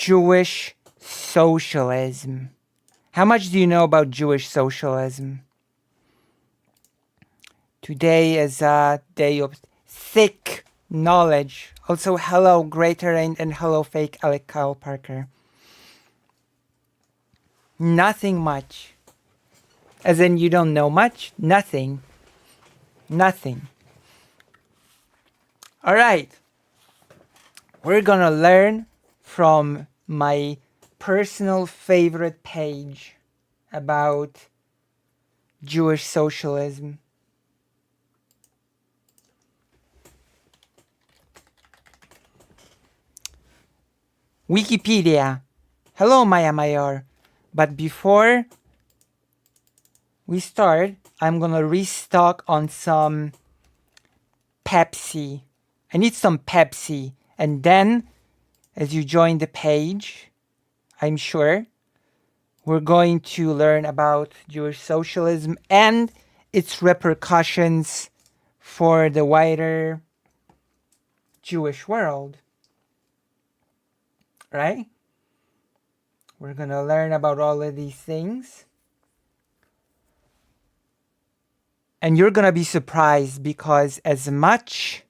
Jewish socialism. How much do you know about Jewish socialism? Today is a day of thick knowledge. Also, hello, Greater and hello, fake Alec Kyle Parker. Nothing much. As in, you don't know much? Nothing. Nothing. All right. We're gonna learn from my personal favorite page about Jewish socialism. Wikipedia. Hello, Maya Mayor. But before we start, I'm gonna restock on some Pepsi. I need some Pepsi. And then, as you join the page, I'm sure, we're going to learn about Jewish socialism and its repercussions for the wider Jewish world. Right? We're going to learn about all of these things. And you're going to be surprised because as much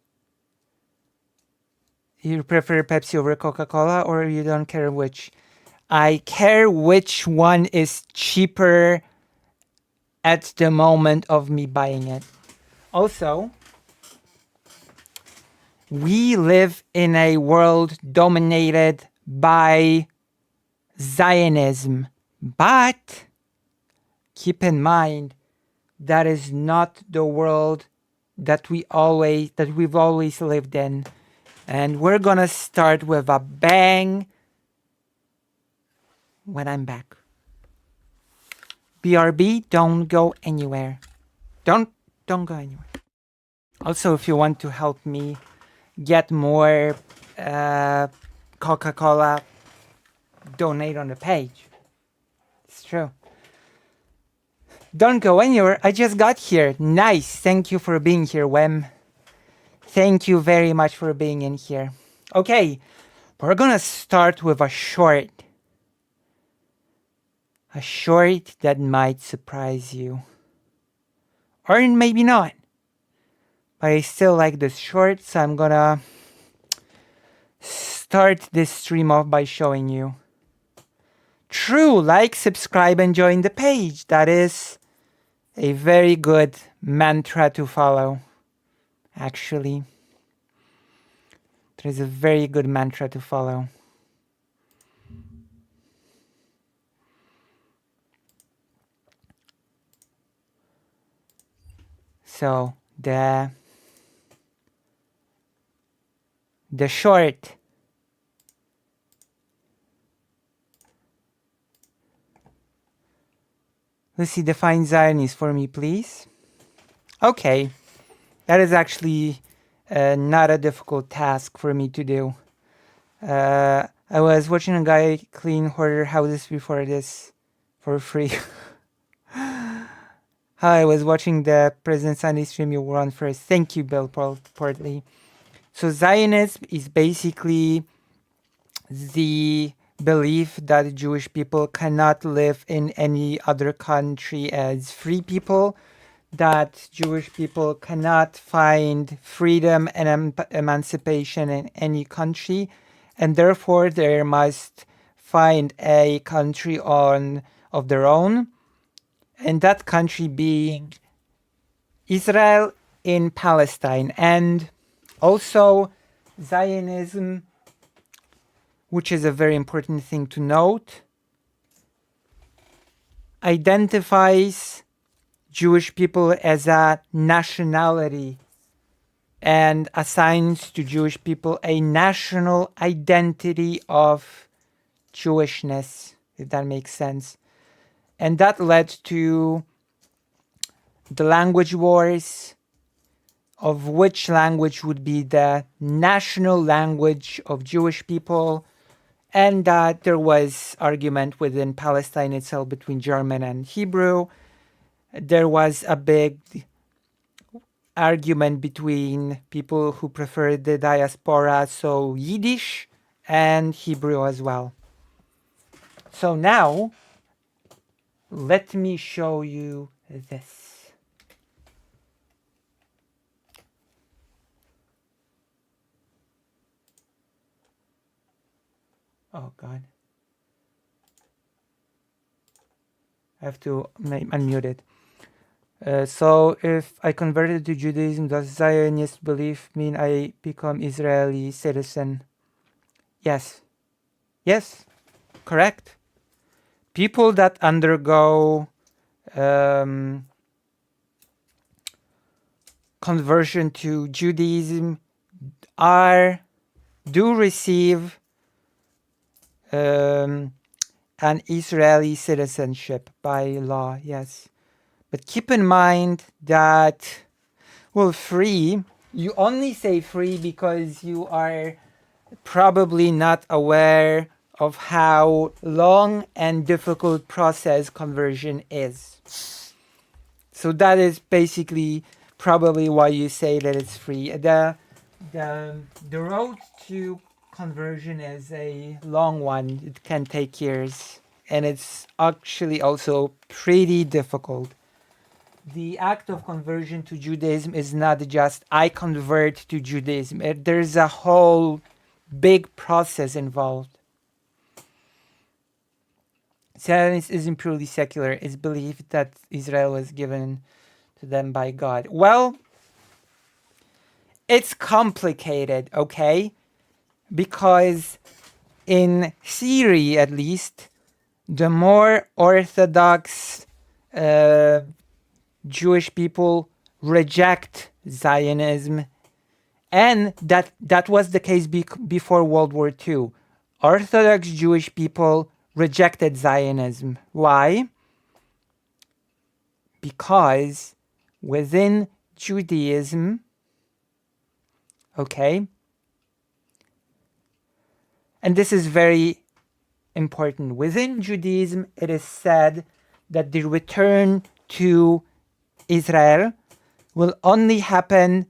you prefer Pepsi over Coca-Cola or you don't care which, I care which one is cheaper at the moment of me buying it. Also, we live in a world dominated by Zionism, but keep in mind that is not the world that we've always lived in. And we're gonna start with a bang when I'm back. BRB, don't go anywhere. Don't go anywhere. Also, if you want to help me get more Coca-Cola, donate on the page. It's true. Don't go anywhere. I just got here. Nice. Thank you for being here, Wem. Thank you very much for being in here. Okay, we're gonna start with a short. A short that might surprise you. Or maybe not. But I still like this short, so I'm gonna start this stream off by showing you. True, like, subscribe, and join the page. That is a very good mantra to follow. Actually, there is a very good mantra to follow. So the short Lucy, define Zionist for me, please. Okay. That is actually not a difficult task for me to do. I was watching a guy clean hoarder houses before this for free. Hi, I was watching the President Sunday stream you were on first. Thank you, Bill Portley. So Zionism is basically the belief that Jewish people cannot live in any other country as free people, that Jewish people cannot find freedom and emancipation in any country, and therefore they must find a country of their own, and that country being Israel in Palestine. And also Zionism, which is a very important thing to note, identifies Jewish people as a nationality and assigns to Jewish people a national identity of Jewishness, if that makes sense. And that led to the language wars of which language would be the national language of Jewish people, and that there was argument within Palestine itself between German and Hebrew. There was a big argument between people who preferred the diaspora, so Yiddish and Hebrew as well. So now, let me show you this. Oh God. I have to unmute it. So if I converted to Judaism, does Zionist belief mean I become Israeli citizen? Yes. Yes. Correct. People that undergo conversion to Judaism do receive an Israeli citizenship by law, yes. But keep in mind that, well, free, you only say free because you are probably not aware of how long and difficult process conversion is. So that is basically probably why you say that it's free. The road to conversion is a long one. It can take years, and it's actually also pretty difficult. The act of conversion to Judaism is not just I convert to Judaism. There's a whole big process involved. Zionism isn't purely secular. It's believed that Israel was given to them by God. Well, it's complicated, okay? Because in theory, at least, the more orthodox Jewish people reject Zionism, and that was the case before World War II. Orthodox Jewish people rejected Zionism. Why? Because within Judaism, okay, and this is very important. Within Judaism, it is said that the return to Israel will only happen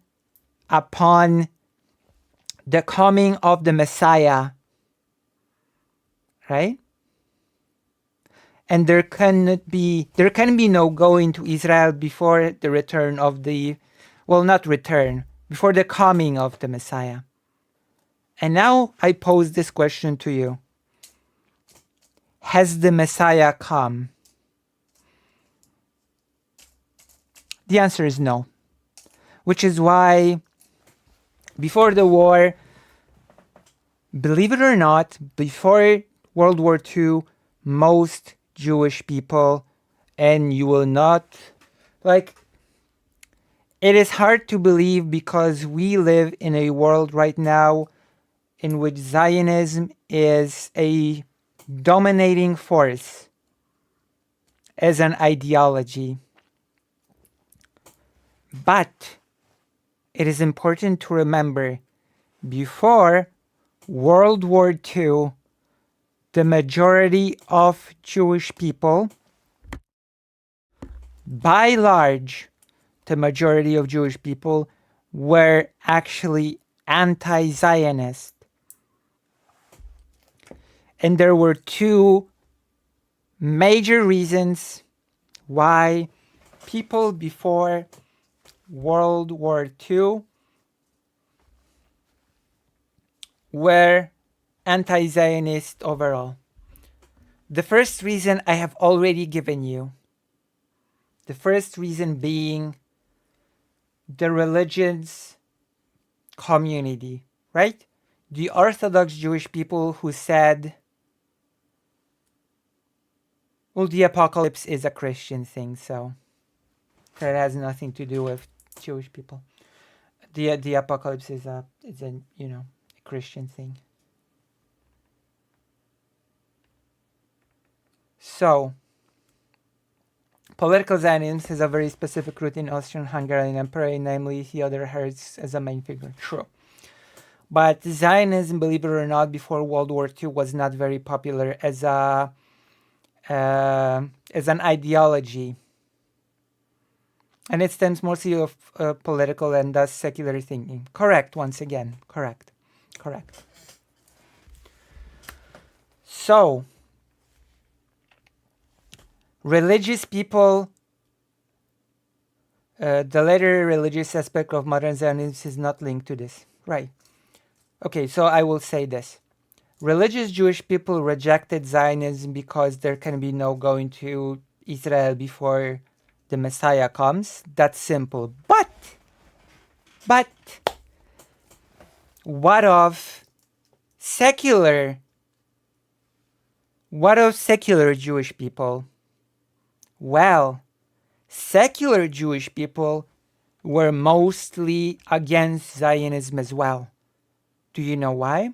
upon the coming of the Messiah, right? And there can be no going to Israel before the return of before the coming of the Messiah. And now I pose this question to you. Has the Messiah come? The answer is no. Which is why before the war, believe it or not, before World War II, most Jewish people, and you will not, it is hard to believe because we live in a world right now in which Zionism is a dominating force as an ideology. But it is important to remember, before World War II, the majority of Jewish people, by large, the majority of Jewish people were actually anti-Zionist. And there were two major reasons why people before World War II were anti-Zionist overall. The first reason I have already given you. The first reason being the religion's community, right? The Orthodox Jewish people who said, well, the apocalypse is a Christian thing, so that has nothing to do with Jewish people. The apocalypse is a Christian thing. So, political Zionism has a very specific root in Austrian-Hungarian Empire, namely Theodor Herz as a main figure. True. But Zionism, believe it or not, before World War II was not very popular as an ideology. And it stems mostly of political and thus secular thinking. Correct, once again. Correct. So, religious people, the later religious aspect of modern Zionism is not linked to this. Right. Okay, so I will say this. Religious Jewish people rejected Zionism because there can be no going to Israel before the Messiah comes. That's simple. But what of secular Jewish people? Well, secular Jewish people were mostly against Zionism as well. Do you know why?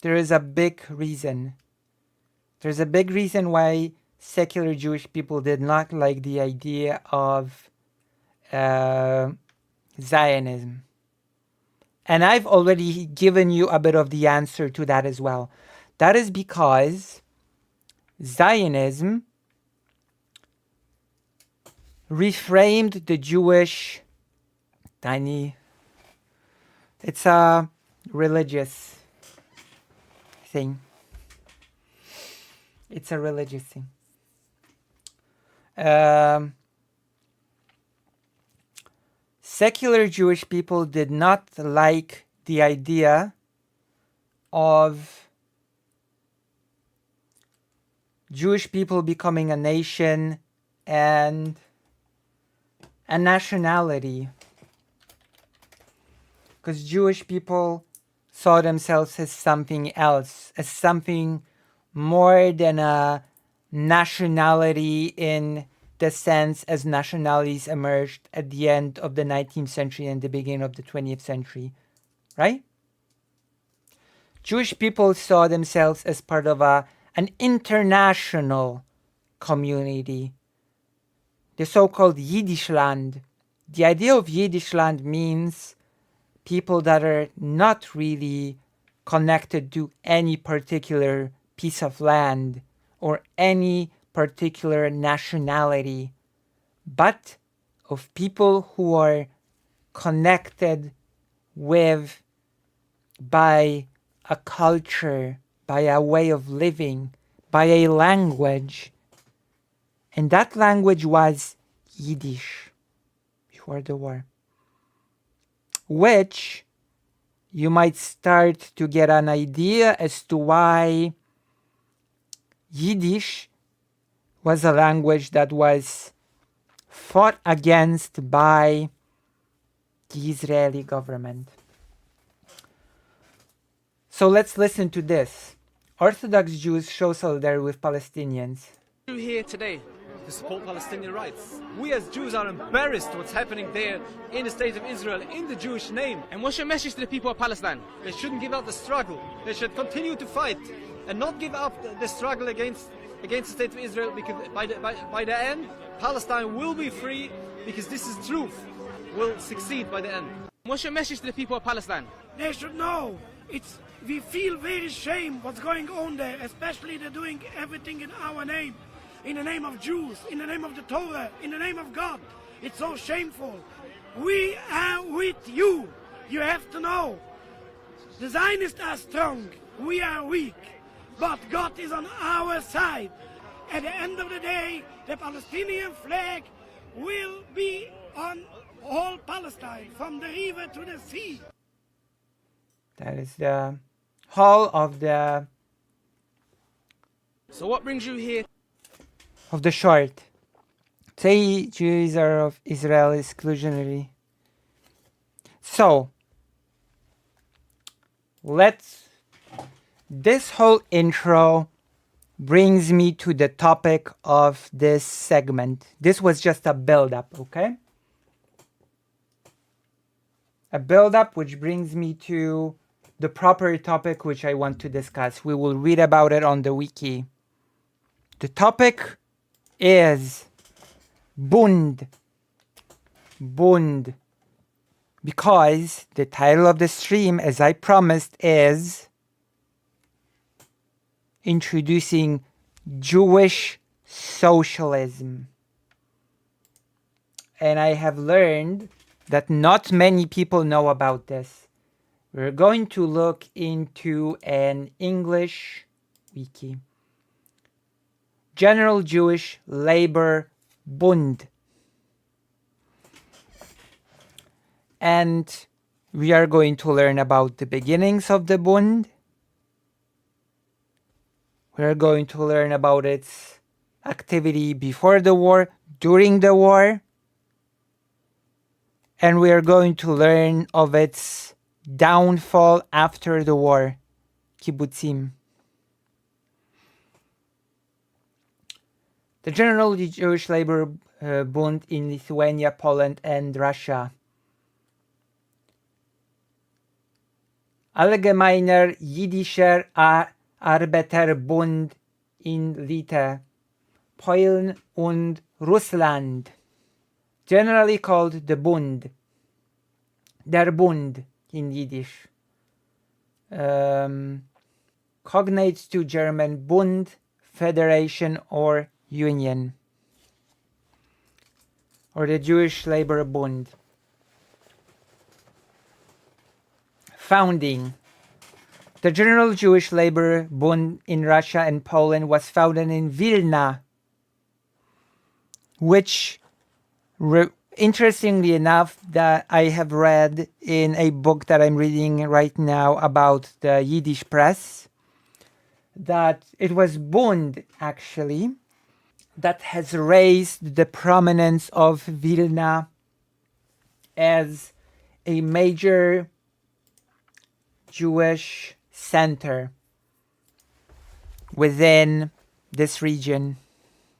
There is a big reason. There's a big reason why secular Jewish people did not like the idea of Zionism. And I've already given you a bit of the answer to that as well. That is because Zionism reframed the Jewish it's a religious thing. It's a religious thing. Secular Jewish people did not like the idea of Jewish people becoming a nation and a nationality, because Jewish people saw themselves as something else, as something more than a nationality in the sense as nationalities emerged at the end of the 19th century and the beginning of the 20th century, right? Jewish people saw themselves as part of an international community, the so-called Yiddishland. The idea of Yiddishland means people that are not really connected to any particular piece of land or any particular nationality, but of people who are connected with by a culture, by a way of living, by a language. And that language was Yiddish before the war, which you might start to get an idea as to why Yiddish was a language that was fought against by the Israeli government. So let's listen to this. Orthodox Jews show solidarity with Palestinians. Here today to support Palestinian rights. We as Jews are embarrassed what's happening there in the state of Israel in the Jewish name. And what's your message to the people of Palestine? They shouldn't give up the struggle. They should continue to fight and not give up the struggle against the state of Israel, because by the end, Palestine will be free, because this is truth, will succeed by the end. What's your message to the people of Palestine? They should know. We feel very shame what's going on there, especially they're doing everything in our name, in the name of Jews, in the name of the Torah, in the name of God. It's so shameful. We are with you. You have to know. The Zionists are strong. We are weak. But God is on our side. At the end of the day, the Palestinian flag will be on all Palestine, from the river to the sea. That is the whole of the So what brings you here? of the short. Say Jews are of Israel exclusionary. So this whole intro brings me to the topic of this segment. This was just a build-up, okay? A build-up which brings me to the proper topic which I want to discuss. We will read about it on the wiki. The topic is Bund. Bund. Because the title of the stream, as I promised, is Introducing Jewish Socialism. And I have learned that not many people know about this. We're going to look into an English wiki. General Jewish Labor Bund. And we are going to learn about the beginnings of the Bund. We are going to learn about its activity before the war, during the war, and we are going to learn of its downfall after the war, kibbutzim. The General Jewish Labor Bund in Lithuania, Poland, and Russia. Allgemeiner Jiddischer Arbeiterbund in Litauen, Polen und Russland. Generally called the Bund. Der Bund in Yiddish. Cognates to German Bund, Federation or Union. Or the Jewish Labor Bund. Founding. The General Jewish Labor Bund in Russia and Poland was founded in Vilna, which, interestingly enough, that I have read in a book that I'm reading right now about the Yiddish press, that it was Bund, actually, that has raised the prominence of Vilna as a major Jewish center within this region.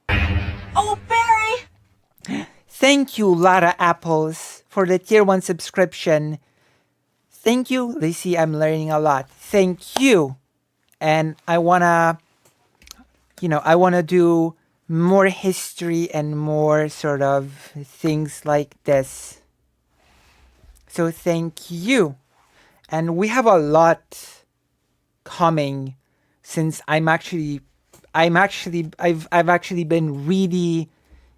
Oh, Barry! Thank you, Lara Apples, for the tier 1 subscription. Thank you, Lacey. I'm learning a lot. Thank you. And I wanna do more history and more sort of things like this. So thank you. And we have a lot coming, since I've actually been really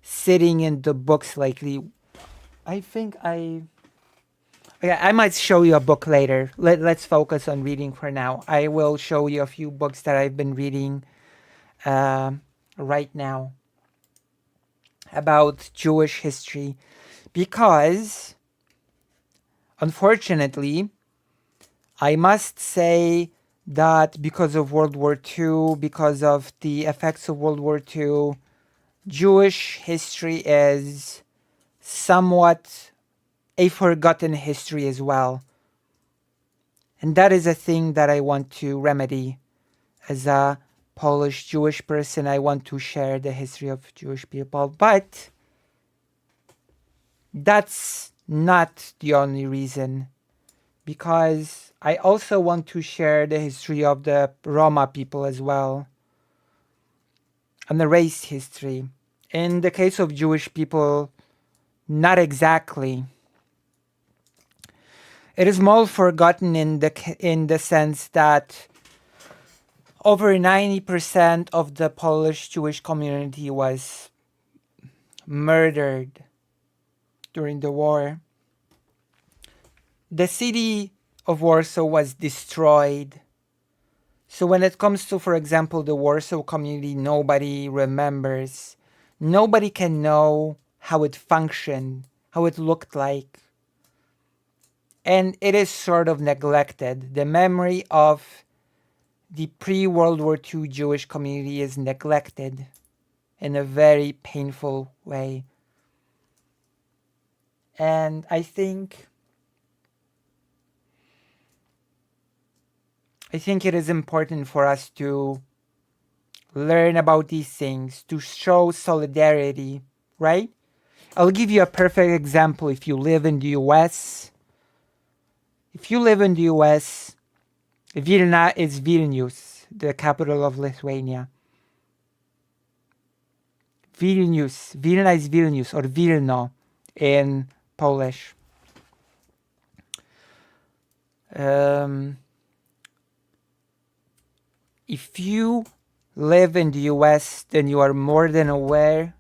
sitting in the books lately. I might show you a book later. Let's focus on reading for now. I will show you a few books that I've been reading right now about Jewish history, because unfortunately, I must say that because of World War II, because of the effects of World War II, Jewish history is somewhat a forgotten history as well. And that is a thing that I want to remedy. As a Polish Jewish person, I want to share the history of Jewish people. But that's not the only reason, because I also want to share the history of the Roma people as well, and the race history. In the case of Jewish people, not exactly. It is more forgotten in the sense that over 90% of the Polish Jewish community was murdered during the war. The city of Warsaw was destroyed. So when it comes to, for example, the Warsaw community, nobody remembers. Nobody can know how it functioned, how it looked like. And it is sort of neglected. The memory of the pre-World War II Jewish community is neglected in a very painful way. And I think it is important for us to learn about these things, to show solidarity, right? I'll give you a perfect example. If you live in the US, Vilna is Vilnius, the capital of Lithuania. Vilna is Vilnius, or Vilno in Polish. If you live in the US, then you are more than aware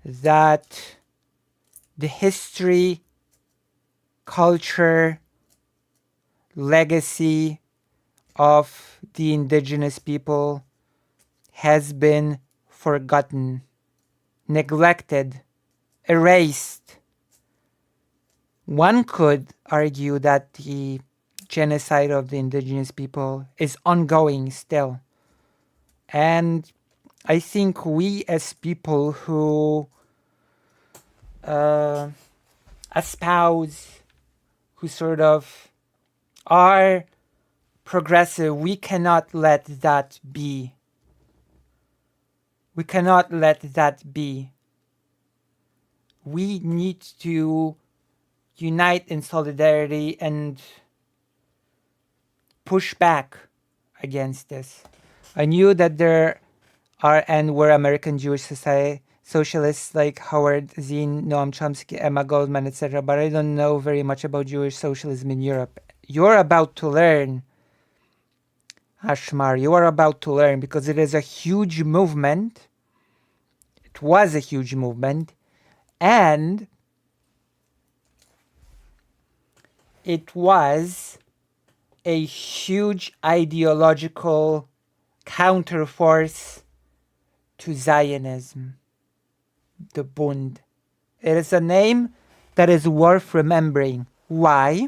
that the history, culture, legacy of the indigenous people has been forgotten, neglected, erased. One could argue that the genocide of the indigenous people is ongoing still. And I think we as people who espouse, who sort of are progressive, we cannot let that be. We cannot let that be. We need to unite in solidarity and push back against this. I knew that there are and were American Jewish society socialists like Howard Zinn, Noam Chomsky, Emma Goldman, etc., but I don't know very much about Jewish socialism in Europe. You're about to learn, Ashmar. You are about to learn because it is a huge movement. It was a huge movement, and it was a huge ideological counterforce to Zionism, the Bund. It is a name that is worth remembering. Why?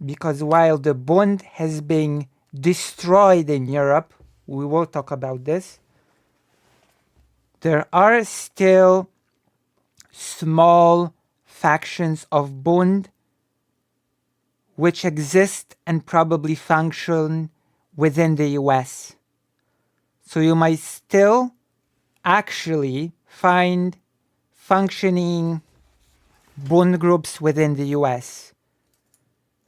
Because while the Bund has been destroyed in Europe, we will talk about this, there are still small factions of Bund which exist and probably function within the US. So you might still actually find functioning Bund groups within the US,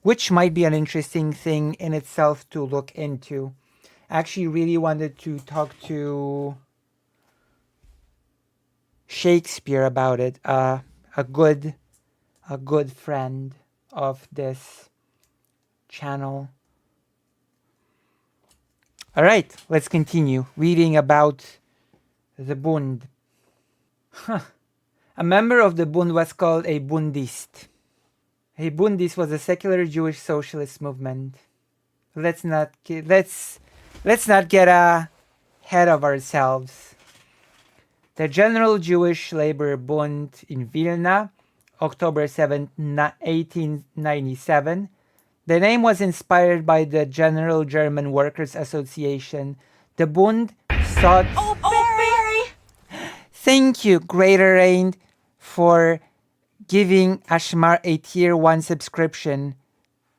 which might be an interesting thing in itself to look into. I actually really wanted to talk to Shakespeare about it, a good friend of this channel. All right, let's continue reading about the Bund. A member of the Bund was called a Bundist. A Bundist was a secular Jewish socialist movement. Let's not get ahead of ourselves. The General Jewish Labor Bund in Vilna, October 7, 1897. The name was inspired by the General German Workers' Association. The Bund sought... Oh, Barry! Thank you, Greater Rain, for giving Ashmar a tier 1 subscription.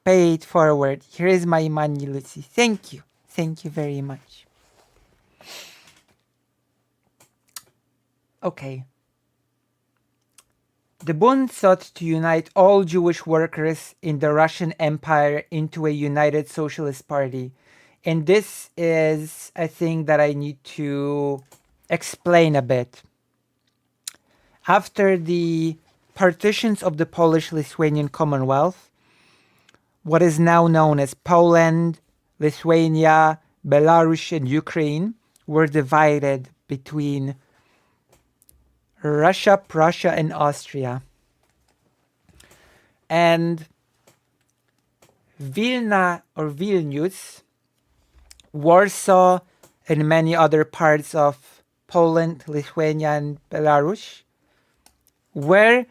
Pay it forward. Here is my money, Lucy. Thank you. Thank you very much. Okay. The Bund sought to unite all Jewish workers in the Russian Empire into a united socialist party. And this is a thing that I need to explain a bit. After the partitions of the Polish-Lithuanian Commonwealth, what is now known as Poland, Lithuania, Belarus, and Ukraine were divided between Russia, Prussia, and Austria. And Vilna or Vilnius, Warsaw, and many other parts of Poland, Lithuania, and Belarus were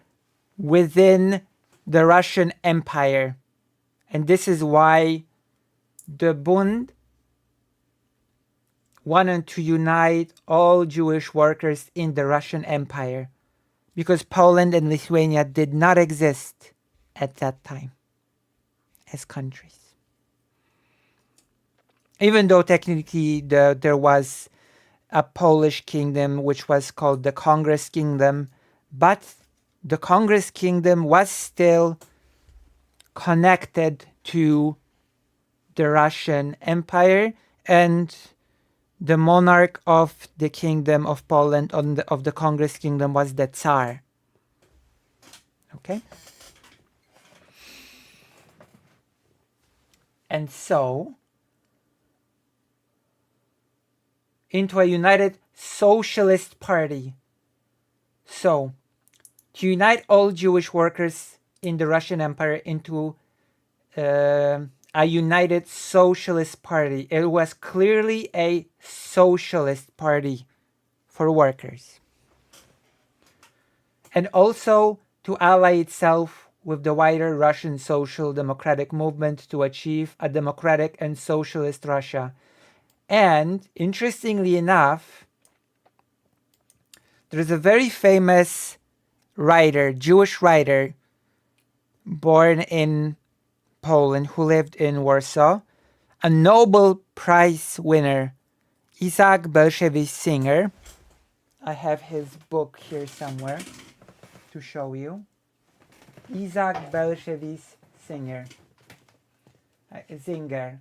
within the Russian Empire. And this is why the Bund wanted to unite all Jewish workers in the Russian Empire, because Poland and Lithuania did not exist at that time as countries. Even though technically there was a Polish kingdom which was called the Congress Kingdom, but the Congress Kingdom was still connected to the Russian Empire, and the monarch of the Kingdom of Poland, of the Congress Kingdom, was the Tsar. Okay? And so, into a united socialist party. So, to unite all Jewish workers in the Russian Empire into a a united socialist party. It was clearly a socialist party for workers. And also to ally itself with the wider Russian social democratic movement to achieve a democratic and socialist Russia. And interestingly enough, there's a very famous writer, Jewish writer, born in Poland, who lived in Warsaw, a Nobel Prize winner, Isaac Bashevis Singer. I have his book here somewhere to show you. Isaac Bashevis Singer, Zinger,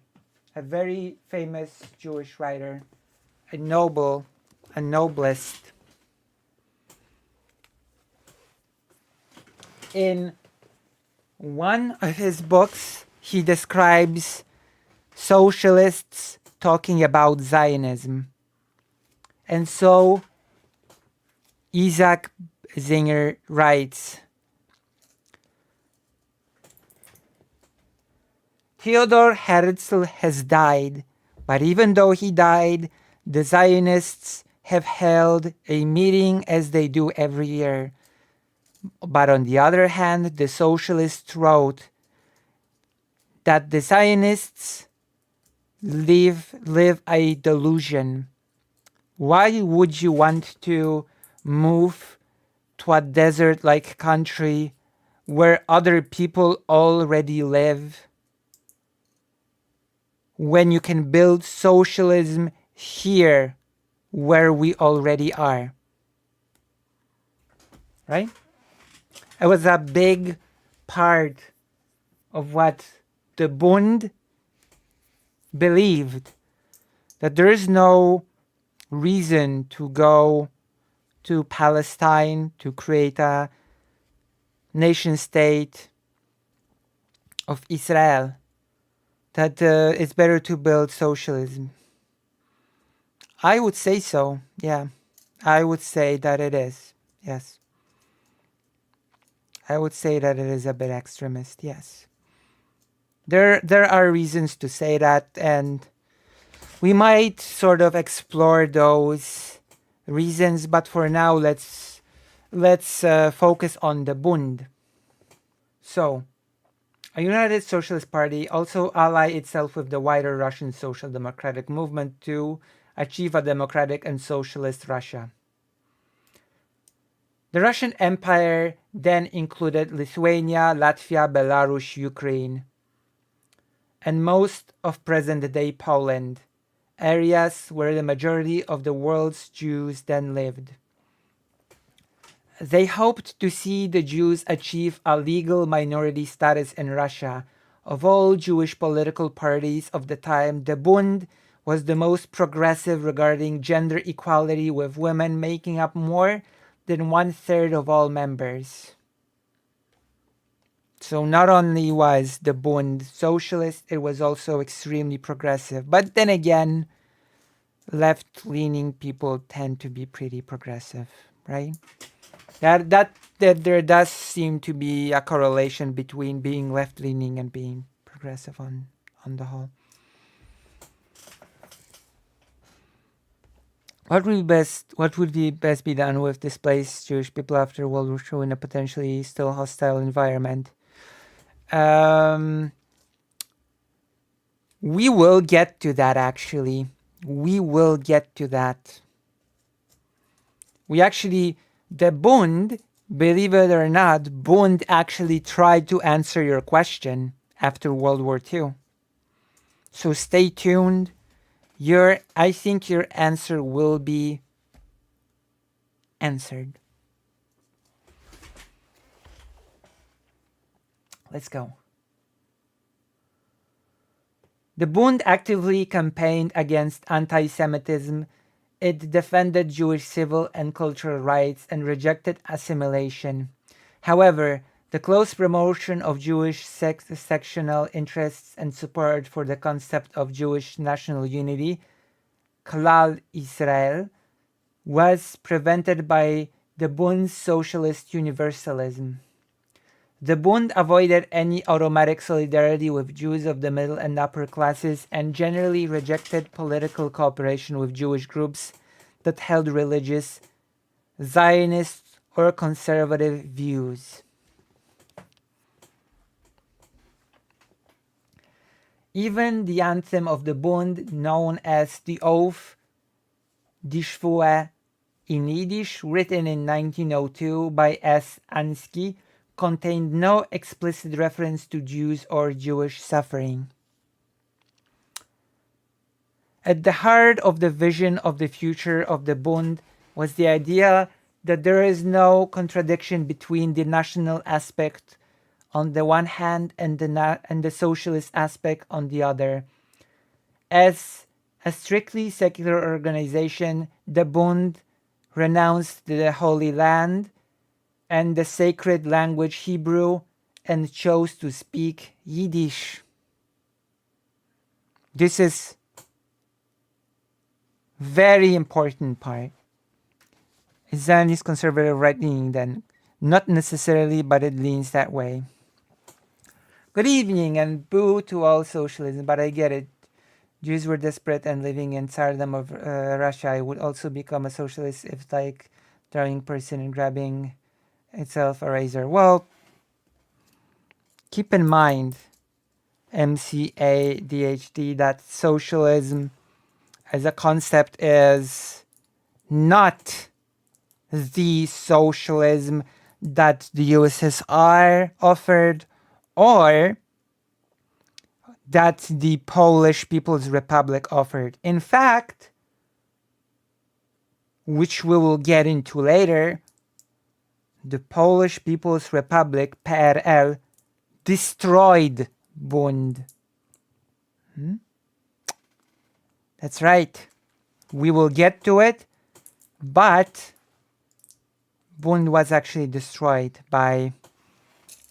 a very famous Jewish writer, a noblest. In one of his books, he describes socialists talking about Zionism. And so Isaac Zinger writes, Theodor Herzl has died, but even though he died, the Zionists have held a meeting as they do every year. But on the other hand, the socialists wrote that the Zionists live a delusion. Why would you want to move to a desert-like country where other people already live, when you can build socialism here where we already are? Right? It was a big part of what the Bund believed, that there is no reason to go to Palestine to create a nation state of Israel, that it's better to build socialism. I would say so, yeah. I would say that it is, yes. I would say that it is a bit extremist, yes. There are reasons to say that, and we might sort of explore those reasons, but for now let's focus on the Bund. So, a united socialist party also ally itself with the wider Russian social democratic movement to achieve a democratic and socialist Russia. The Russian Empire then included Lithuania, Latvia, Belarus, Ukraine, and most of present-day Poland, areas where the majority of the world's Jews then lived. They hoped to see the Jews achieve a legal minority status in Russia. Of all Jewish political parties of the time, the Bund was the most progressive regarding gender equality, with women making up more than 1/3 of all members. So not only was the Bund socialist, it was also extremely progressive. But then again, left-leaning people tend to be pretty progressive, right? That there does seem to be a correlation between being left-leaning and being progressive on the whole. What would be best be done with displaced Jewish people after World War II in a potentially still hostile environment? We will get to that, actually. We will get to that. The Bund, believe it or not, Bund actually tried to answer your question after World War II. So stay tuned. I think your answer will be answered. Let's go. The Bund actively campaigned against anti-Semitism. It defended Jewish civil and cultural rights and rejected assimilation. However, the close promotion of Jewish sectional interests and support for the concept of Jewish national unity, Klal Israel, was prevented by the Bund's socialist universalism. The Bund avoided any automatic solidarity with Jews of the middle and upper classes and generally rejected political cooperation with Jewish groups that held religious, Zionist, or conservative views. Even the anthem of the Bund, known as the Oath, Die Schwur in Yiddish, written in 1902 by S. Ansky, contained no explicit reference to Jews or Jewish suffering. At the heart of the vision of the future of the Bund was the idea that there is no contradiction between the national aspect on the one hand and the socialist aspect on the other. As a strictly secular organization, the Bund renounced the Holy Land and the sacred language Hebrew and chose to speak Yiddish. This is very important part. Zionist conservative right leaning then. Not necessarily, but it leans that way. Good evening and boo to all socialism, but I get it. Jews were desperate and living in Tsardom of Russia. I would also become a socialist if like drawing person and grabbing itself a razor. Well, keep in mind, MCA DHD, that socialism as a concept is not the socialism that the USSR offered or that the Polish People's Republic offered. In fact, which we will get into later, the Polish People's Republic, PRL, destroyed Bund. That's right. We will get to it, but Bund was actually destroyed by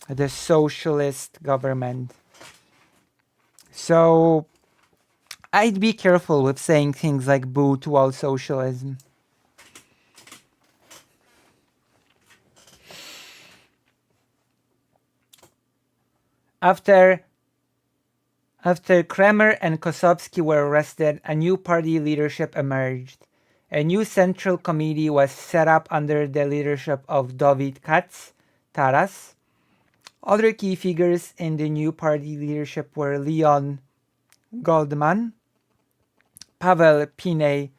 the socialist government. So I'd be careful with saying things like boo to all socialism. After Kremer and Kosovsky were arrested, a new party leadership emerged. A new central committee was set up under the leadership of David Katz, Taras. Other key figures in the new party leadership were Leon Goldman, Pavel Piney,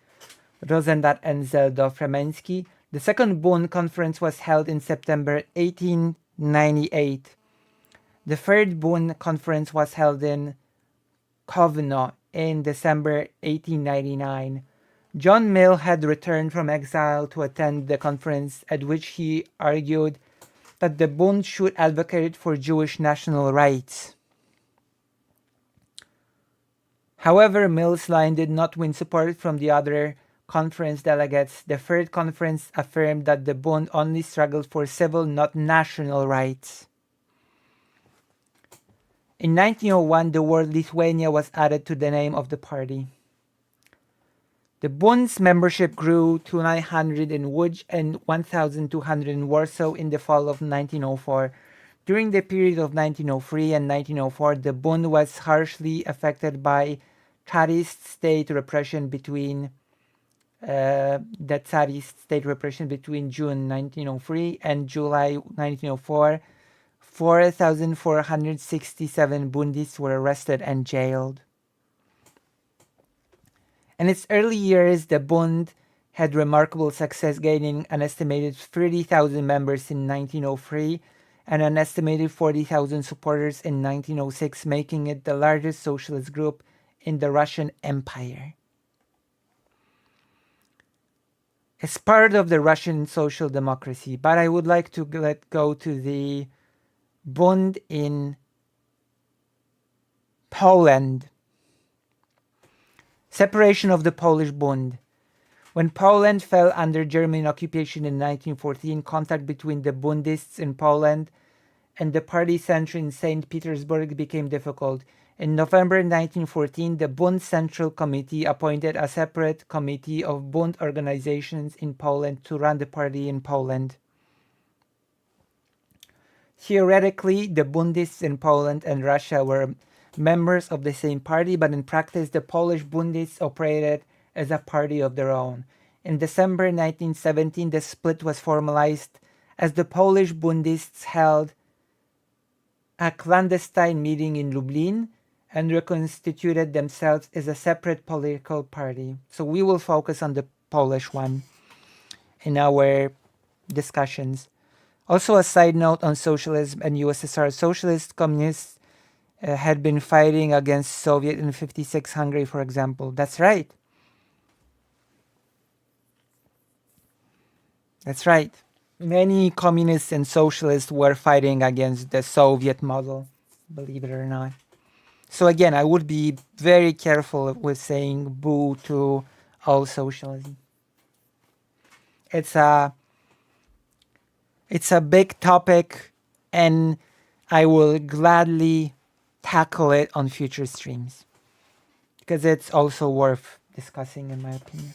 Rosendat, and Zeldo Fremensky. The second Bund conference was held in September 1898. The third Bund conference was held in Kovno in December 1899. John Mill had returned from exile to attend the conference, at which he argued that the Bund should advocate for Jewish national rights. However, Mill's line did not win support from the other conference delegates. The third conference affirmed that the Bund only struggled for civil, not national rights. In 1901, the word Lithuania was added to the name of the party. The Bund's membership grew to 900 in Łódź and 1,200 in Warsaw in the fall of 1904. During the period of 1903 and 1904, the Bund was harshly affected by Tsarist state repression between June 1903 and July 1904. 4,467 Bundists were arrested and jailed. In its early years, the Bund had remarkable success, gaining an estimated 30,000 members in 1903 and an estimated 40,000 supporters in 1906, making it the largest socialist group in the Russian Empire. It's part of the Russian social democracy, but I would like to go to the Bund in Poland. Separation of the Polish Bund. When Poland fell under German occupation in 1914, contact between the Bundists in Poland and the party center in St. Petersburg became difficult. In November 1914, the Bund Central Committee appointed a separate committee of Bund organizations in Poland to run the party in Poland. Theoretically, the Bundists in Poland and Russia were members of the same party, but in practice, the Polish Bundists operated as a party of their own. In December 1917, the split was formalized as the Polish Bundists held a clandestine meeting in Lublin and reconstituted themselves as a separate political party. So we will focus on the Polish one in our discussions. Also, a side note on socialism and USSR. Socialist communists had been fighting against Soviet in 56 Hungary, for example. That's right. That's right. Many communists and socialists were fighting against the Soviet model, believe it or not. So again, I would be very careful with saying boo to all socialism. It's a big topic, and I will gladly tackle it on future streams because it's also worth discussing, in my opinion.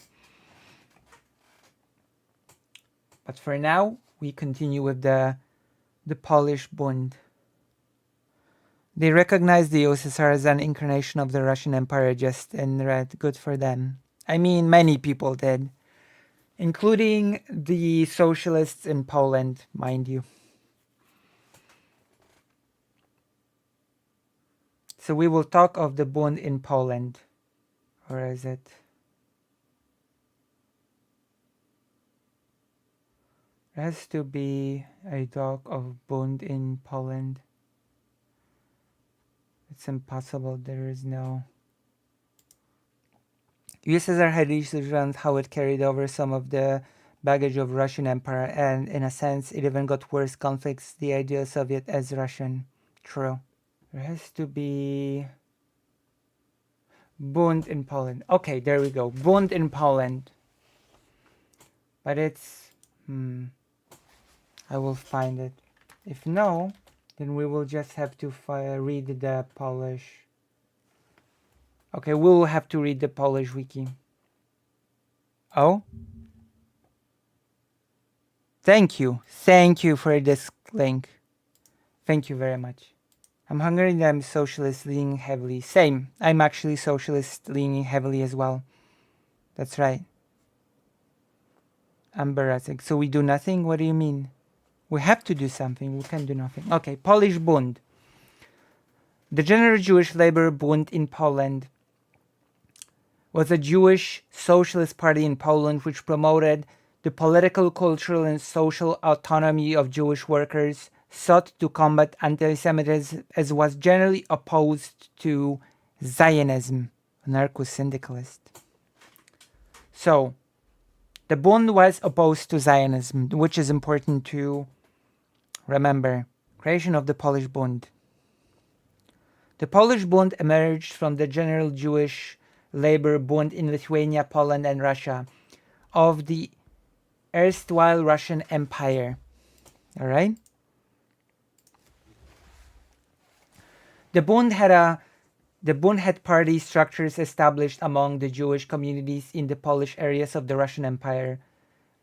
But for now, we continue with the Polish Bund. They recognize the USSR as an incarnation of the Russian Empire, just in red. Good for them. I mean, many people did, including the socialists in Poland, mind you. So we will talk of the Bund in Poland. Or is it? There has to be a talk of Bund in Poland. It's impossible. There is no. USSR had research around how it carried over some of the baggage of Russian Empire, and in a sense, it even got worse conflicts, the ideal Soviet as Russian. True. There has to be Bund in Poland. Okay, there we go. Bund in Poland. But it's... I will find it. If no, then we will just have to read the Polish. Okay, we will have to read the Polish wiki. Oh? Thank you. Thank you for this link. Thank you very much. I'm Hungarian, I'm socialist leaning heavily. Same. I'm actually socialist leaning heavily as well. That's right. Embarrassing. So we do nothing? What do you mean? We have to do something. We can do nothing. Okay, Polish Bund. The General Jewish Labor Bund in Poland was a Jewish socialist party in Poland which promoted the political, cultural, and social autonomy of Jewish workers, sought to combat anti-Semitism, as was generally opposed to Zionism, anarcho-syndicalist. So, the Bund was opposed to Zionism, which is important to remember. Creation of the Polish Bund. The Polish Bund emerged from the General Jewish Labor Bund in Lithuania, Poland, and Russia of the erstwhile Russian Empire. All right? The Bund had party structures established among the Jewish communities in the Polish areas of the Russian Empire.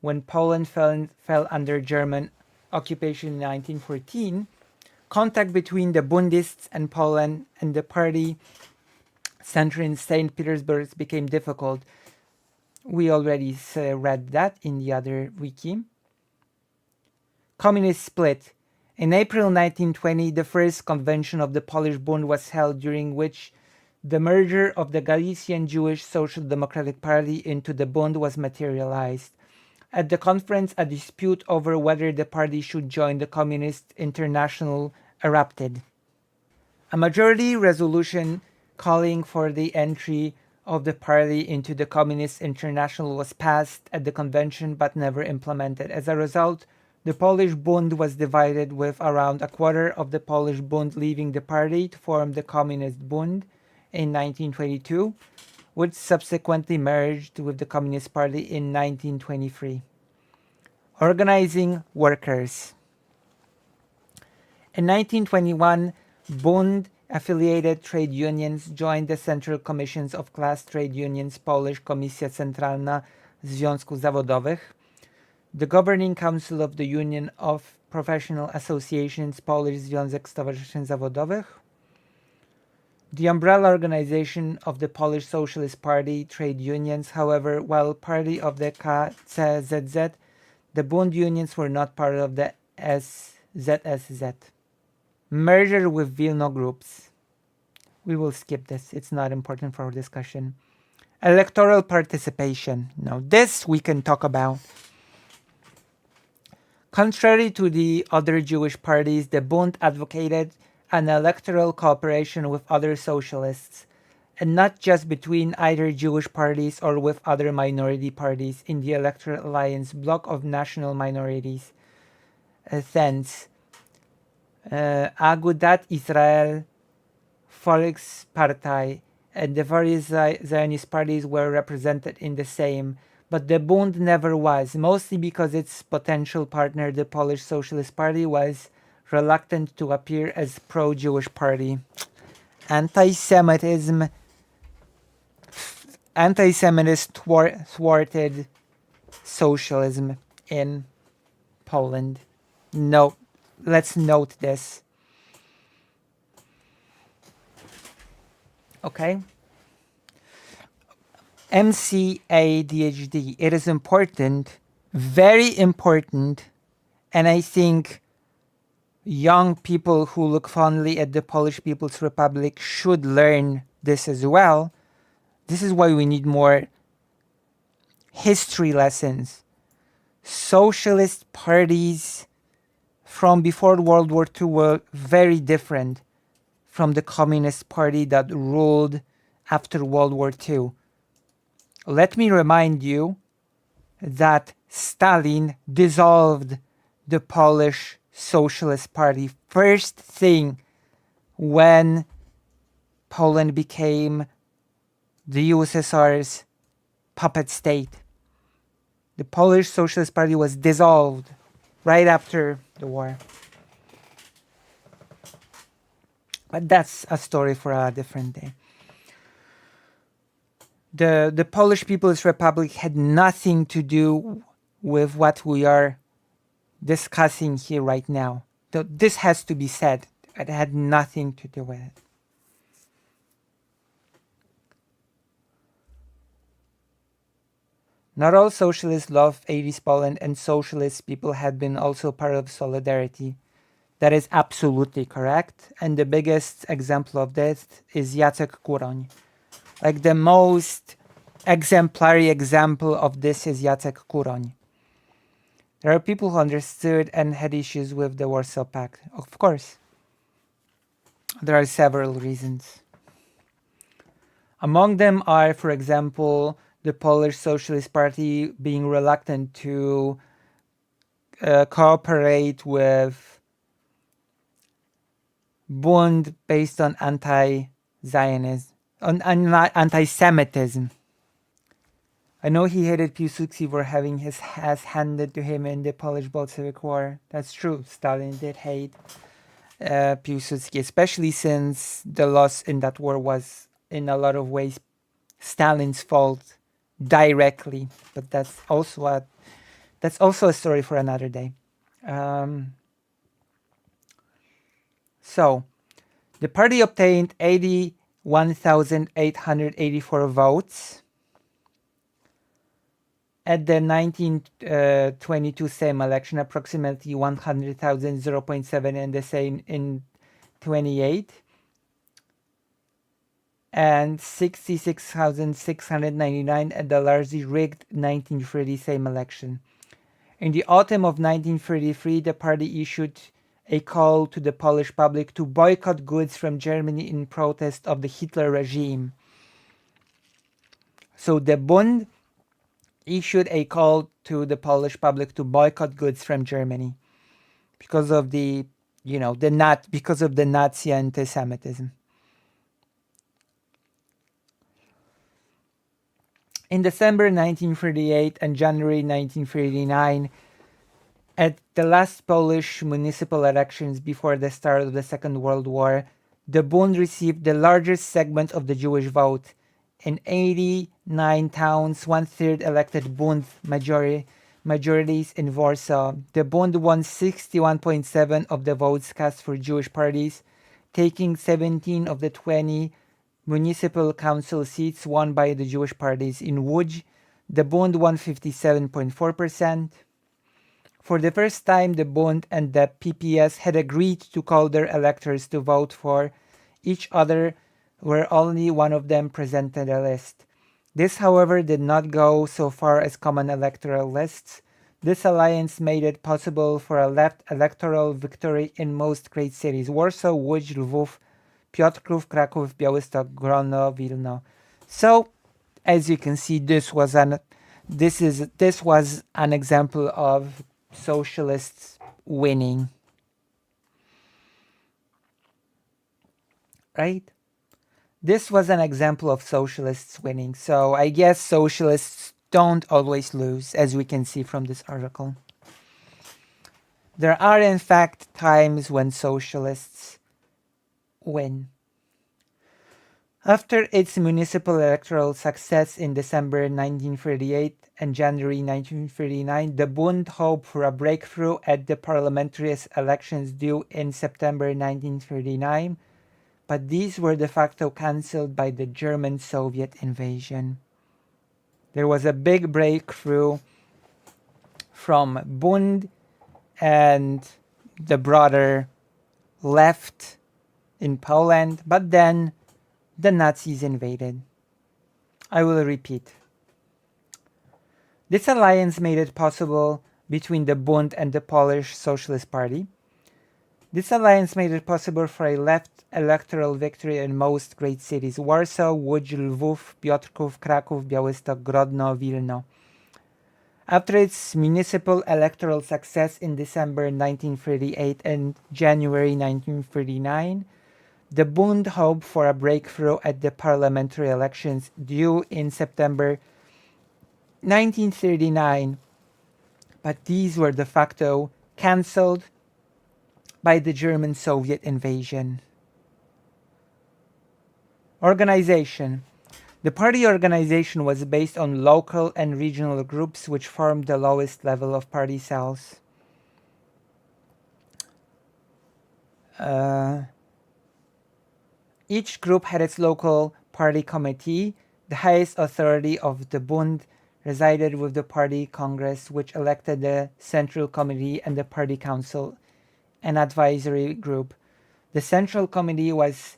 When Poland fell under German occupation in 1914, contact between the Bundists and Poland and the party center in St. Petersburg became difficult. We already read that in the other wiki. Communist split. In April 1920, the first convention of the Polish Bund was held, during which the merger of the Galician Jewish Social Democratic Party into the Bund was materialized. At the conference, a dispute over whether the party should join the Communist International erupted. A majority resolution calling for the entry of the party into the Communist International was passed at the convention but never implemented. As a result, the Polish Bund was divided, with around a quarter of the Polish Bund leaving the party to form the Communist Bund in 1922, which subsequently merged with the Communist Party in 1923. Organizing workers. In 1921, Bund-affiliated trade unions joined the Central Commissions of Class Trade Unions, Polish Komisja Centralna Związków Zawodowych, the governing council of the Union of Professional Associations, Polish Związek Stowarzyszeń Zawodowych. The umbrella organization of the Polish Socialist Party, trade unions, however, while party of the KCZZ, the Bund unions were not part of the ZSZ. Merger with Wilno groups. We will skip this. It's not important for our discussion. Electoral participation. Now this we can talk about. Contrary to the other Jewish parties, the Bund advocated an electoral cooperation with other socialists, and not just between either Jewish parties or with other minority parties in the Electoral Alliance bloc of national minorities. Thence, Agudat Israel, Volkspartei, and the various Zionist parties were represented in the same, but the Bund never was, mostly because its potential partner, the Polish Socialist Party, was reluctant to appear as pro-Jewish party. Anti-Semitism thwarted socialism in Poland. No, let's note this. Okay. MCADHD. It is important, very important, and I think young people who look fondly at the Polish People's Republic should learn this as well. This is why we need more history lessons. Socialist parties from before World War II were very different from the Communist Party that ruled after World War II. Let me remind you that Stalin dissolved the Polish Socialist Party first thing when Poland became the USSR's puppet state. The Polish Socialist Party was dissolved right after the war. But that's a story for a different day. The Polish People's Republic had nothing to do with what we are discussing here right now. This has to be said. It had nothing to do with it. Not all socialists love 80s Poland, and socialist people had been also part of Solidarity. That is absolutely correct. And the biggest example of this is Jacek Kuroń. Like the most exemplary example of this is Jacek Kuroń. There are people who understood and had issues with the Warsaw Pact. Of course. There are several reasons. Among them are, for example, the Polish Socialist Party being reluctant to cooperate with Bund based on anti-Zionism, on anti-Semitism. I know he hated Piłsudski for having his ass handed to him in the Polish Bolshevik War. That's true. Stalin did hate Piłsudski, especially since the loss in that war was in a lot of ways Stalin's fault directly. But that's also a story for another day. So, the party obtained 81,884 votes at the 1922 Sejm election, approximately 100,000, 0.7 in the same in 28, and 66,699 at the largely rigged 1930 Sejm election. In the autumn of 1933, the party issued a call to the Polish public to boycott goods from Germany in protest of the Hitler regime. So the Bund issued a call to the Polish public to boycott goods from Germany because of the Nazi anti-Semitism. In December 1938 and January 1939, at the last Polish municipal elections before the start of the Second World War, the Bund received the largest segment of the Jewish vote. In 89 towns, one-third elected Bund majorities in Warsaw. The Bund won 61.7% of the votes cast for Jewish parties, taking 17 of the 20 municipal council seats won by the Jewish parties. In Łódź, the Bund won 57.4%. For the first time, the Bund and the PPS had agreed to call their electors to vote for each other, where only one of them presented a list. This, however, did not go so far as common electoral lists. This alliance made it possible for a left electoral victory in most great cities: Warsaw, Łódź, Lwów, Piotrków, Kraków, Białystok, Grodno, Wilno. So, as you can see, this was an example of socialists winning. Right? This was an example of socialists winning. So I guess socialists don't always lose, as we can see from this article. There are, in fact, times when socialists win. After its municipal electoral success in December 1938 and January 1939, the Bund hoped for a breakthrough at the parliamentary elections due in September 1939, but these were de facto cancelled by the German-Soviet invasion. There was a big breakthrough from Bund and the broader left in Poland, but then the Nazis invaded. I will repeat. This alliance made it possible between the Bund and the Polish Socialist Party. This alliance made it possible for a left electoral victory in most great cities: Warsaw, Łódź, Lwów, Piotrków, Kraków, Białystok, Grodno, Wilno. After its municipal electoral success in December 1938 and January 1939, the Bund hoped for a breakthrough at the parliamentary elections due in September 1939, but these were de facto cancelled by the German-Soviet invasion. Organization. The party organization was based on local and regional groups which formed the lowest level of party cells. Each group had its local party committee. The highest authority of the Bund resided with the party congress, which elected the central committee and the party council, an advisory group. The central committee was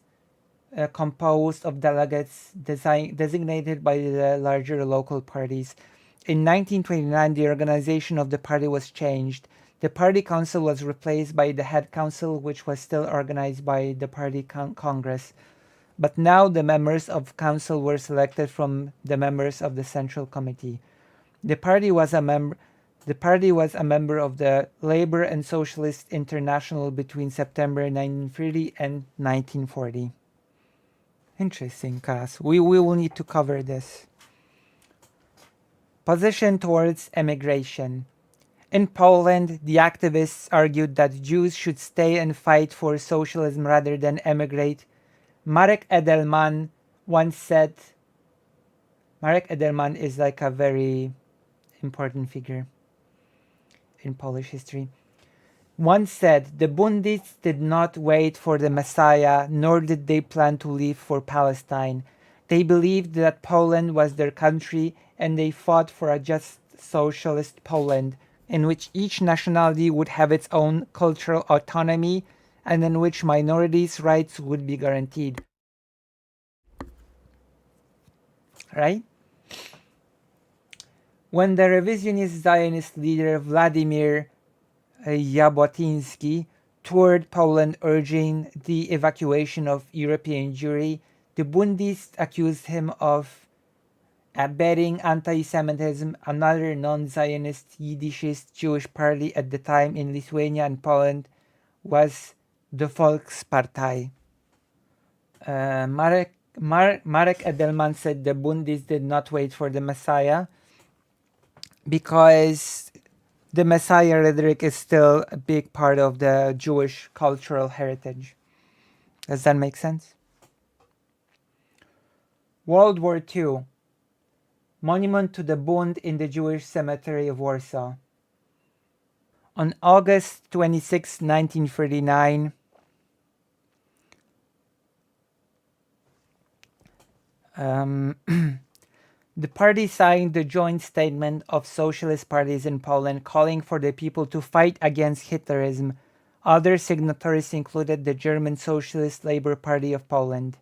composed of delegates designated by the larger local parties. In 1929, the organization of the party was changed. The party council was replaced by the head council, which was still organized by the party congress. But now the members of council were selected from the members of the central committee. The party was a member of the Labor and Socialist International between September 1930 and 1940. Interesting, class. We will need to cover this. Position towards emigration. In Poland, the activists argued that Jews should stay and fight for socialism rather than emigrate. Marek Edelman once said, Marek Edelman is like a very important figure in Polish history, once said, the Bundists did not wait for the Messiah, nor did they plan to leave for Palestine. They believed that Poland was their country, and they fought for a just socialist Poland, in which each nationality would have its own cultural autonomy, and in which minorities' rights would be guaranteed. Right? When the revisionist Zionist leader Vladimir Jabotinsky toured Poland urging the evacuation of European Jewry, the Bundists accused him of abetting anti-Semitism. Another non-Zionist Yiddishist Jewish party at the time in Lithuania and Poland was the Volkspartei. Marek Edelman said the Bundists did not wait for the Messiah because the Messiah rhetoric is still a big part of the Jewish cultural heritage. Does that make sense? World War II. Monument to the Bund in the Jewish cemetery of Warsaw. On August 26, 1939, the party signed the joint statement of socialist parties in Poland calling for the people to fight against Hitlerism. Other signatories included the German Socialist Labour Party of Poland.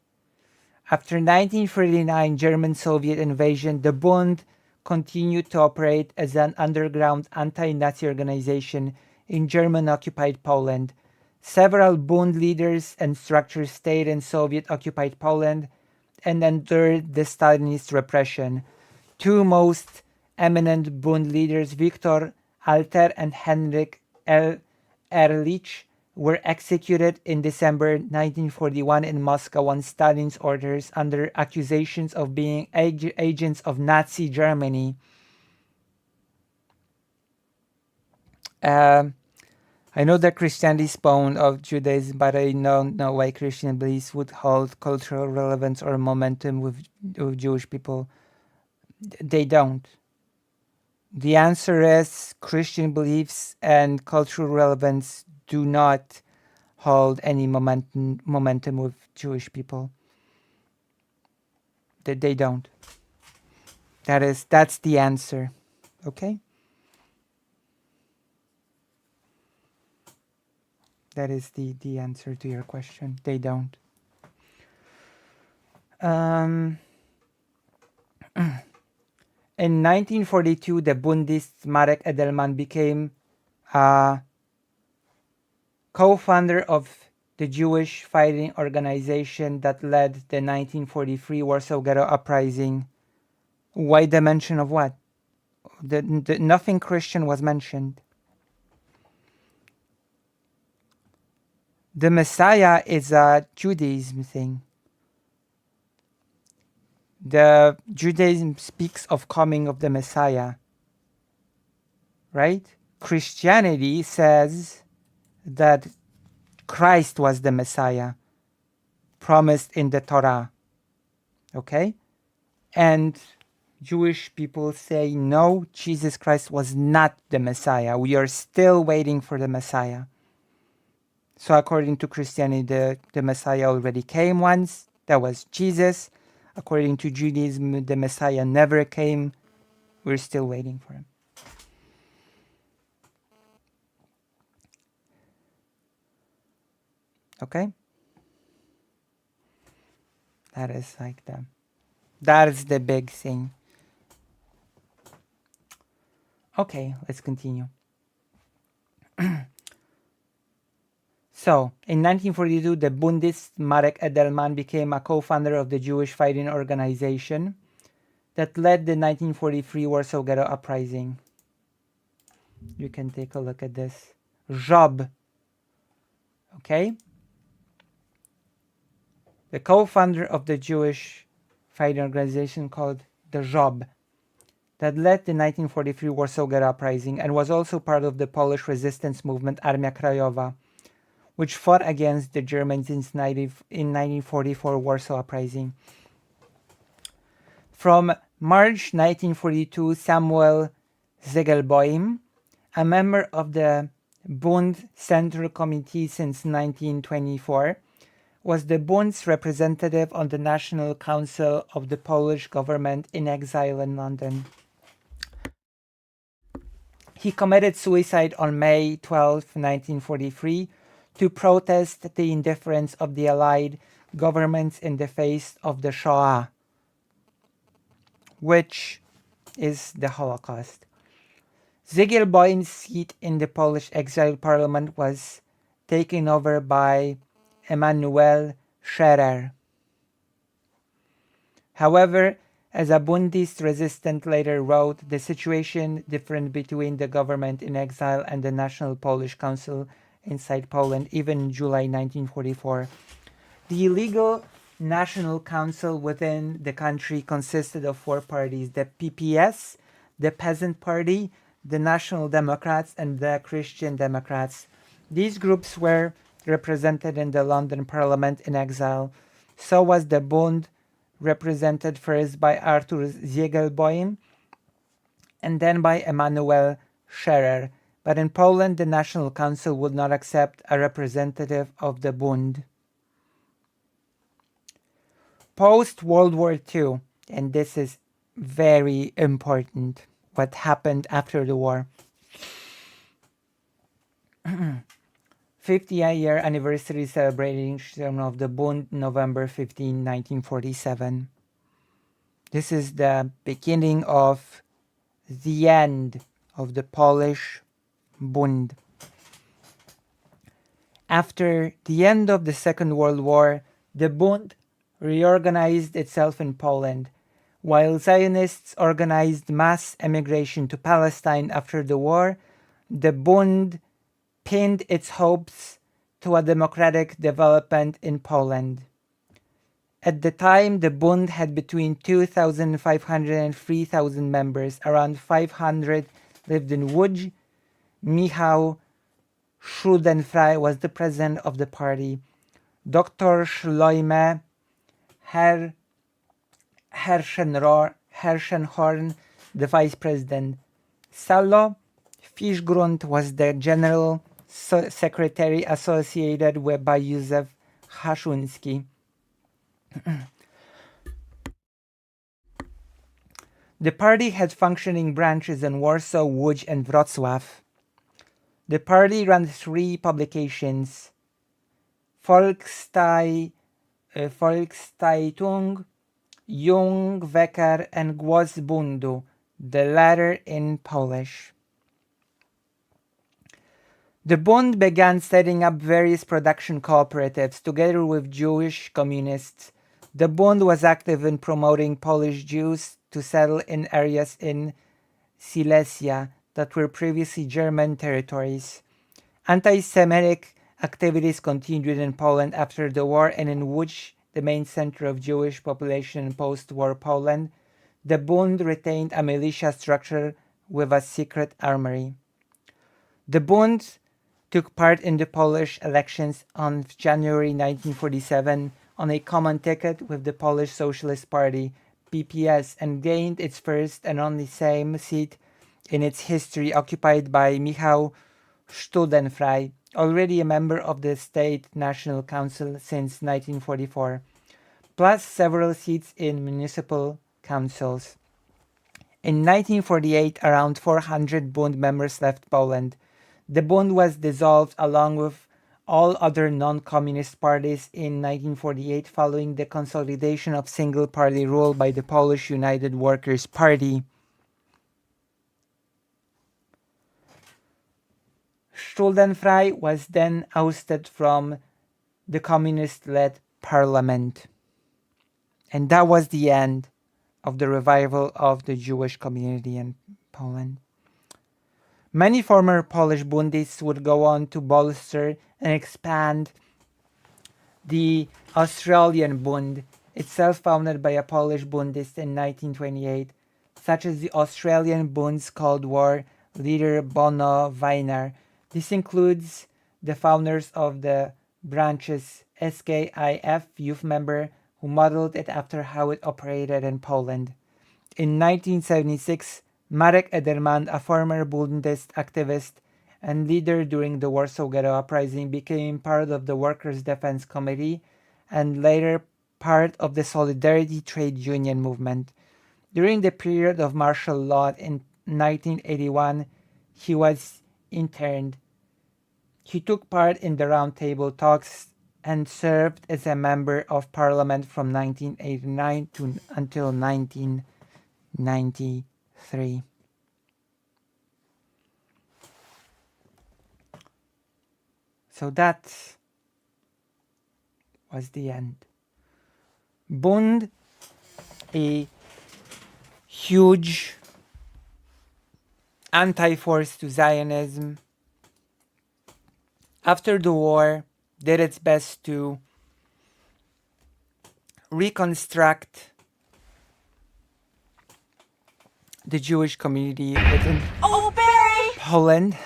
After 1939 German-Soviet invasion, the Bund continued to operate as an underground anti-Nazi organization in German-occupied Poland. Several Bund leaders and structures stayed in Soviet-occupied Poland and endured the Stalinist repression. Two most eminent Bund leaders, Viktor Alter and Henryk Ehrlich, were executed in December 1941 in Moscow on Stalin's orders under accusations of being agents of Nazi Germany. I know that Christianity spawned of Judaism, but I don't know why Christian beliefs would hold cultural relevance or momentum with Jewish people. They don't. The answer is Christian beliefs and cultural relevance do not hold any momentum with Jewish people. They don't. That's the answer. Okay? That is the answer to your question. They don't. In 1942, the Bundist Marek Edelman became co-founder of the Jewish fighting organization that led the 1943 Warsaw Ghetto Uprising. Why the mention of what? Nothing Christian was mentioned. The Messiah is a Judaism thing. The Judaism speaks of coming of the Messiah, right? Christianity says that Christ was the Messiah promised in the Torah, okay? And Jewish people say, no, Jesus Christ was not the Messiah. We are still waiting for the Messiah. So according to Christianity, the Messiah already came once. That was Jesus. According to Judaism, the Messiah never came. We're still waiting for him. Okay? That is the big thing. Okay, let's continue. So, in 1942, the Bundist Marek Edelman became a co-founder of the Jewish fighting organization that led the 1943 Warsaw Ghetto Uprising. You can take a look at this. Job. Okay? The co-founder of the Jewish fighting organization called the Job that led the 1943 Warsaw Ghetto Uprising and was also part of the Polish resistance movement Armia Krajowa, which fought against the Germans in 1944 Warsaw Uprising. From March 1942, Samuel Zegelboim, a member of the Bund Central Committee since 1924, was the Bund's representative on the National Council of the Polish government in exile in London. He committed suicide on May 12, 1943, to protest the indifference of the Allied governments in the face of the Shoah, which is the Holocaust. Zegelboim's seat in the Polish exile parliament was taken over by Emanuel Scherer. However, as a Bundist resistant later wrote, the situation different between the government in exile and the National Polish Council inside Poland, even in July 1944. The illegal National Council within the country consisted of four parties: the PPS, the Peasant Party, the National Democrats, and the Christian Democrats. These groups were represented in the London Parliament in exile. So was the Bund represented first by Arthur Ziegelboim and then by Emanuel Scherer. But in Poland, the National Council would not accept a representative of the Bund. Post-World War II, and this is very important, what happened after the war. 50th-year anniversary celebration of the Bund, November 15, 1947. This is the beginning of the end of the Polish Bund. After the end of the Second World War, the Bund reorganized itself in Poland, while Zionists organized mass emigration to Palestine after the war. The Bund pinned its hopes to a democratic development in Poland. At the time, the Bund had between 2,500 and 3,000 members. Around 500 lived in Łódź. Michał Schudenfrei was the president of the party. Dr. Schleime Herschenhorn, the vice president. Salo Fischgrund was the general secretary associated with by Józef Haszunski. The party had functioning branches in Warsaw, Łódź, and Wrocław. The party ran 3 publications: Volkszeitung, Jung Wecker, and Głos Bundu, the latter in Polish. The Bund began setting up various production cooperatives together with Jewish communists. The Bund was active in promoting Polish Jews to settle in areas in Silesia that were previously German territories. Anti-Semitic activities continued in Poland after the war, and in Łódź, the main center of Jewish population in post-war Poland, the Bund retained a militia structure with a secret armory. The Bund took part in the Polish elections on January 1947 on a common ticket with the Polish Socialist Party, PPS, and gained its first and only Sejm seat in its history, occupied by Michał Studenfrei, already a member of the State National Council since 1944, plus several seats in municipal councils. In 1948, around 400 Bund members left Poland. The Bund was dissolved along with all other non-communist parties in 1948 following the consolidation of single-party rule by the Polish United Workers' Party. Studenfrei was then ousted from the communist-led parliament. And that was the end of the revival of the Jewish community in Poland. Many former Polish Bundists would go on to bolster and expand the Australian Bund, itself founded by a Polish Bundist in 1928, such as the Australian Bund's Cold War leader Bono Weiner. This includes the founders of the branch's SKIF youth member who modeled it after how it operated in Poland. In 1976, Marek Ederman, a former Bundist activist and leader during the Warsaw Ghetto Uprising, became part of the Workers' Defense Committee and later part of the Solidarity trade union movement. During the period of martial law in 1981, he was interned. He took part in the roundtable talks and served as a member of parliament from 1989 until 1993. So that was the end. Bund, a huge anti-force to Zionism, after the war did its best to reconstruct the Jewish community within Poland.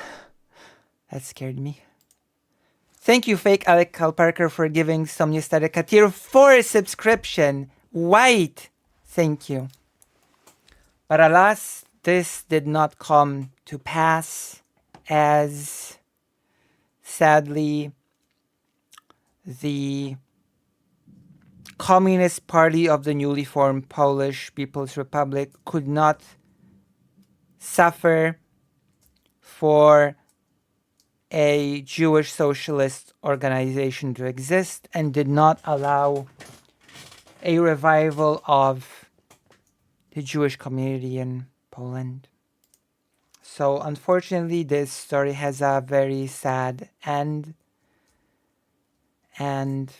That scared me. Thank you, fake Alec Kalparker, for giving Somnia Static a tier 4 subscription. White. Thank you. But alas, this did not come to pass, as sadly the Communist Party of the newly formed Polish People's Republic could not suffer for a Jewish socialist organization to exist and did not allow a revival of the Jewish community in Poland. So unfortunately, this story has a very sad end, and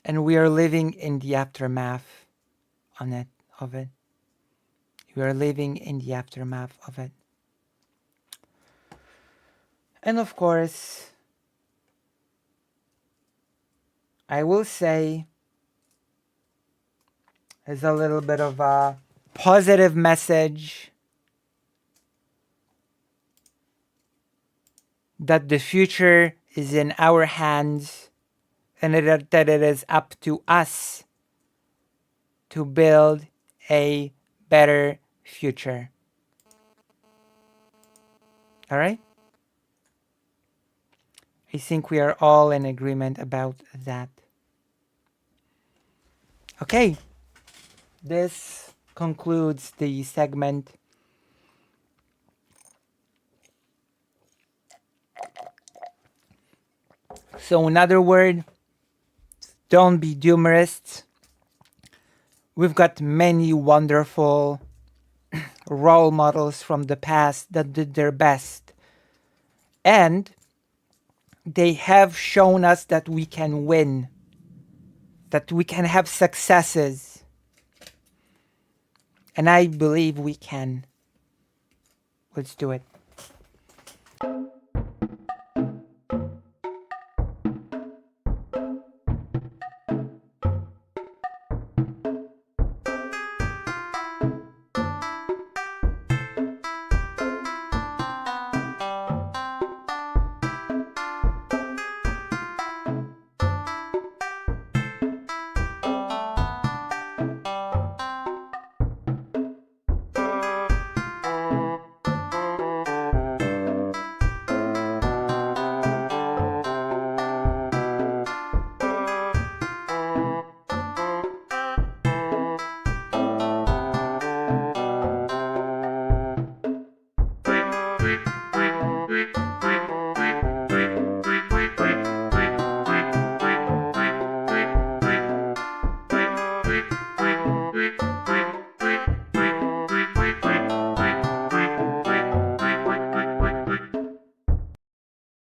we are living in the aftermath of it. We are living in the aftermath of it. And of course, I will say, as a little bit of a positive message, that the future is in our hands, and that it is up to us to build a better future. All right? I think we are all in agreement about that. Okay. This concludes the segment. So in other words, don't be doomerists. We've got many wonderful role models from the past that did their best. And they have shown us that we can win, that we can have successes. And I believe we can. Let's do it.